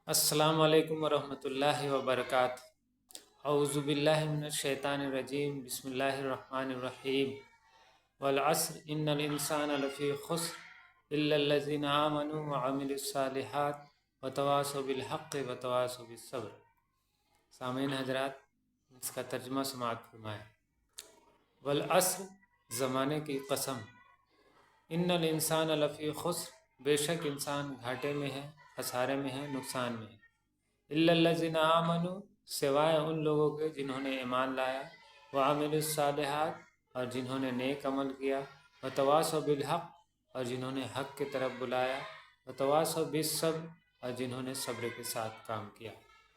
अस्सलाम वालेकुम वरहमतुल्लाहि वबरकातुहू अऊज़ु बिल्लाहि मिनश शैतानिर रजीम बिस्मिल्लाहिर रहमानिर रहीम वल अस्र इन्नल इंसाना लफ़ी खुस्र इल्लल लज़ीना आमनू व अमिलुस सालिहात व तवासौ बिल हक़्क़ि व तवासौ बिस सब्र। सामीन हजरात, इसका तर्जुमा समाअत फरमाएँ। वल अस्र, ज़माने की कसम। इन्नल इंसाना लफ़ी खुस्र, बेशक इंसान घाटे में है, खसारे में है, नुकसान में है। इल्लल्लज़ीना आमनू, सिवाय उन लोगों के जिन्होंने ईमान लाया, व अमिलुस सालिहात, और जिन्होंने नेक अमल किया, व तवासौ बिल हक़, और जिन्होंने हक़ की तरफ बुलाया, व तवासौ बिस सब्र, और जिन्होंने सब्र के साथ काम किया,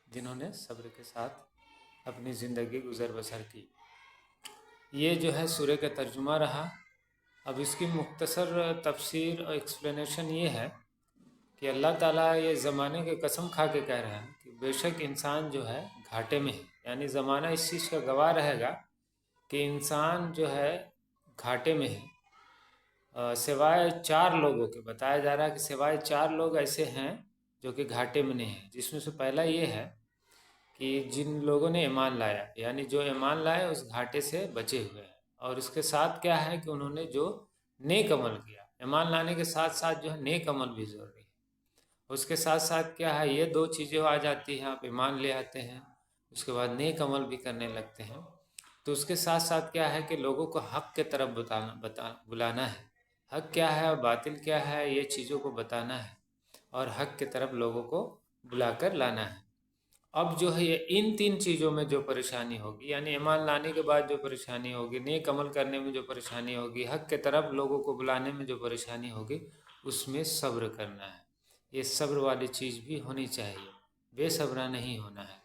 जिन्होंने सब्र के साथ अपनी ज़िंदगी गुज़र बसर की। ये जो है सूरह का तर्जुमा रहा। अब इसकी मुख्तसर तफसीर और एक्सप्लेनेशन ये है कि अल्लाह ताला ये ज़माने के कसम खा के कह रहे हैं कि बेशक इंसान जो है घाटे में है, यानी ज़माना इस चीज़ का गवाह रहेगा कि इंसान जो है घाटे में है। सिवाय चार लोगों के बताया जा रहा है कि सिवाय चार लोग ऐसे हैं जो कि घाटे में नहीं हैं, जिसमें से पहला ये है कि जिन लोगों ने ईमान लाया, यानी जो ईमान लाए उस घाटे से बचे हुए हैं। और उसके साथ क्या है कि उन्होंने जो नेक अमल किया, ईमान लाने के साथ साथ जो है नेक अमल भी ज़रूरी है। उसके साथ साथ क्या है, ये दो चीज़ें आ जाती हैं, आप ईमान ले आते हैं, उसके बाद नेक अमल भी करने लगते हैं, तो उसके साथ साथ क्या है कि लोगों को हक़ के तरफ बुलाना है। हक़ क्या है और बातिल क्या है, ये चीज़ों को बताना है और हक़ की तरफ लोगों को बुलाकर लाना है। अब जो है ये इन तीन चीज़ों में जो परेशानी होगी, यानी ईमान लाने के बाद जो परेशानी होगी, नेक अमल करने में जो परेशानी होगी, हक़ के तरफ लोगों को बुलाने में जो परेशानी होगी, उसमें सब्र करना है। ये सब्र वाली चीज़ भी होनी चाहिए, बेसब्रा नहीं होना है।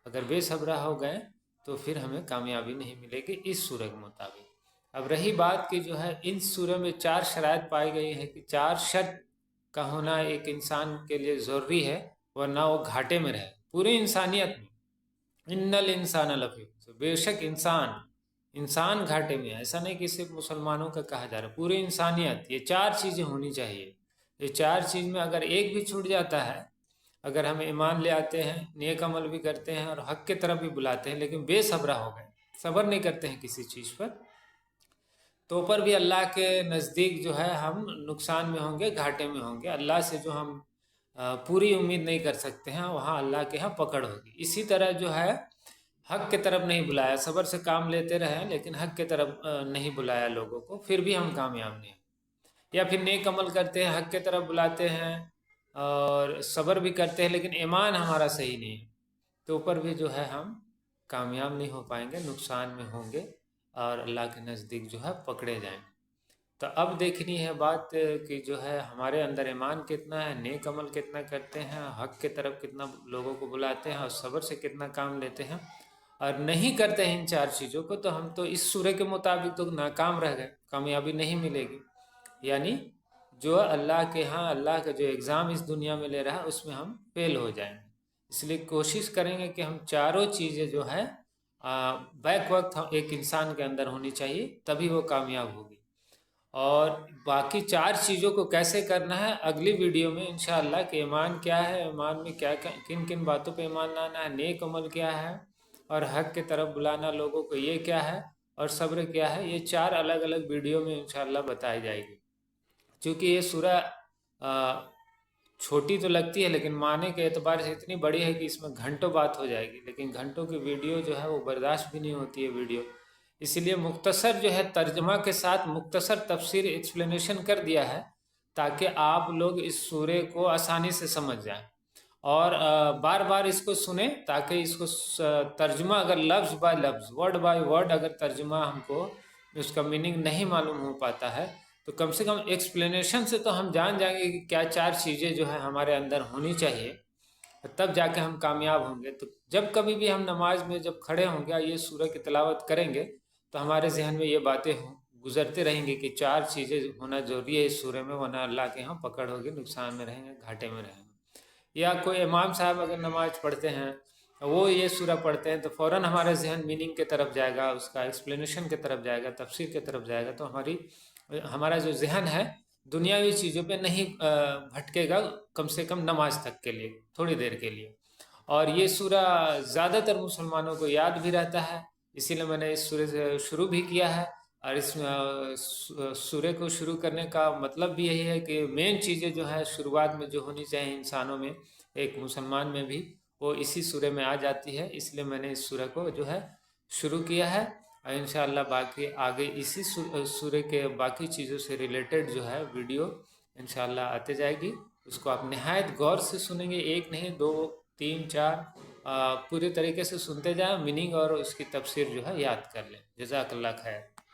अगर बेसब्रा हो गए तो फिर हमें कामयाबी नहीं मिलेगी इस सूरह के मुताबिक। अब रही बात कि जो है इन सूरह में चार शराइत पाई गई है कि चार शर्त का होना एक इंसान के लिए ज़रूरी है, वरना वो घाटे में रहे। पूरी इंसानियत में इन्नल इंसान लफ़ी, बेशक इंसान घाटे में है। ऐसा नहीं कि सिर्फ मुसलमानों का कहा जा रहा है, पूरी इंसानियत। ये चार चीज़ें होनी चाहिए। ये चार चीज़ में अगर एक भी छूट जाता है, अगर हम ईमान ले आते हैं, नेक अमल भी करते हैं और हक़ की तरफ भी बुलाते हैं, लेकिन बेसब्रा हो गए, सब्र नहीं करते हैं किसी चीज़ पर, तो पर भी अल्लाह के नज़दीक जो है हम नुकसान में होंगे, घाटे में होंगे। अल्लाह से जो हम पूरी उम्मीद नहीं कर सकते हैं, वहाँ अल्लाह के यहाँ पकड़ होगी। इसी तरह जो है हक़ की तरफ नहीं बुलाया, सब्र से काम लेते रहे लेकिन हक़ की तरफ नहीं बुलाया लोगों को, फिर भी हम कामयाब नहीं। या फिर नेक अमल करते हैं, हक़ की तरफ बुलाते हैं और सब्र भी करते हैं, लेकिन ईमान हमारा सही नहीं है, तो ऊपर भी जो है हम कामयाब नहीं हो पाएंगे, नुकसान में होंगे और अल्लाह के नज़दीक जो है पकड़े जाएंगे। तो अब देखनी है बात कि जो है हमारे अंदर ईमान कितना है, नेक अमल कितना करते हैं, हक़ की तरफ कितना लोगों को बुलाते हैं और सब्र से कितना काम लेते हैं। और नहीं करते हैं इन चार चीज़ों को, तो हम तो इस सूरह के मुताबिक तो नाकाम रह गए, कामयाबी नहीं मिलेगी। यानी जो अल्लाह के यहाँ अल्लाह का जो एग्ज़ाम इस दुनिया में ले रहा है उसमें हम फेल हो जाएंगे। इसलिए कोशिश करेंगे कि हम चारों चीज़ें जो है बैक वक्त एक इंसान के अंदर होनी चाहिए, तभी वो कामयाब होगी। और बाकी चार चीज़ों को कैसे करना है अगली वीडियो में इंशाअल्लाह कि ईमान क्या है, ईमान में क्या किन किन बातों पे ईमान लाना है, नेक अमल क्या है और हक़ की तरफ बुलाना लोगों को, ये क्या है, और सब्र क्या है, ये चार अलग अलग वीडियो में इंशाअल्लाह बताई जाएगी। क्योंकि ये सूरह छोटी तो लगती है, लेकिन माने के एतबार से इतनी बड़ी है कि इसमें घंटों बात हो जाएगी, लेकिन घंटों की वीडियो जो है वो बर्दाश्त भी नहीं होती है वीडियो। इसलिए मुख्तसर जो है तर्जमा के साथ मुख्तसर तफसीर एक्सप्लेनेशन कर दिया है, ताकि आप लोग इस सूरे को आसानी से समझ जाएं और बार बार इसको सुने, ताकि इसको तर्जुमा अगर लफ्ज़ बाय लफ्ज़, वर्ड बाय वर्ड अगर तर्जुमा हमको उसका मीनिंग नहीं मालूम हो पाता है, तो कम से कम एक्सप्लेनेशन से तो हम जान जाएंगे कि क्या चार चीज़ें जो है हमारे अंदर होनी चाहिए, तब जाके हम कामयाब होंगे। तो जब कभी भी हम नमाज में जब खड़े होंगे ये सूरह की तिलावत करेंगे, तो हमारे जहन में ये बातें गुजरते रहेंगी कि चार चीज़ें होना ज़रूरी है इस सूरह में, वरना अल्लाह के यहाँ पकड़ होगी, नुकसान में रहेंगे, घाटे में रहेंगे। या कोई इमाम साहब अगर नमाज पढ़ते हैं, वो ये सूरह पढ़ते हैं, तो फ़ौरन हमारा जहन मीनिंग की तरफ जाएगा, उसका एक्सप्लेनेशन की तरफ जाएगा, तफसीर की तरफ जाएगा, तो हमारा जो जहन है दुनियावी चीज़ों पे नहीं भटकेगा, कम से कम नमाज तक के लिए, थोड़ी देर के लिए। और ये सूरा ज़्यादातर मुसलमानों को याद भी रहता है, इसीलिए मैंने इस सूरे से शुरू भी किया है। और इस सूरे को शुरू करने का मतलब भी यही है कि मेन चीज़ें जो है शुरुआत में जो होनी चाहिए इंसानों में, एक मुसलमान में भी, वो इसी सूरे में आ जाती है। इसलिए मैंने इस सूरे को जो है शुरू किया है। और इंशाअल्लाह बाकी आगे इसी सूरे के बाकी चीज़ों से रिलेटेड जो है वीडियो इंशाअल्लाह आते जाएगी। उसको आप निहायत गौर से सुनेंगे, एक नहीं, 2, 3, 4 पूरे तरीके से सुनते जाएं, मीनिंग और उसकी तफसीर जो है याद कर लें। जज़ाकल्लाह खैर।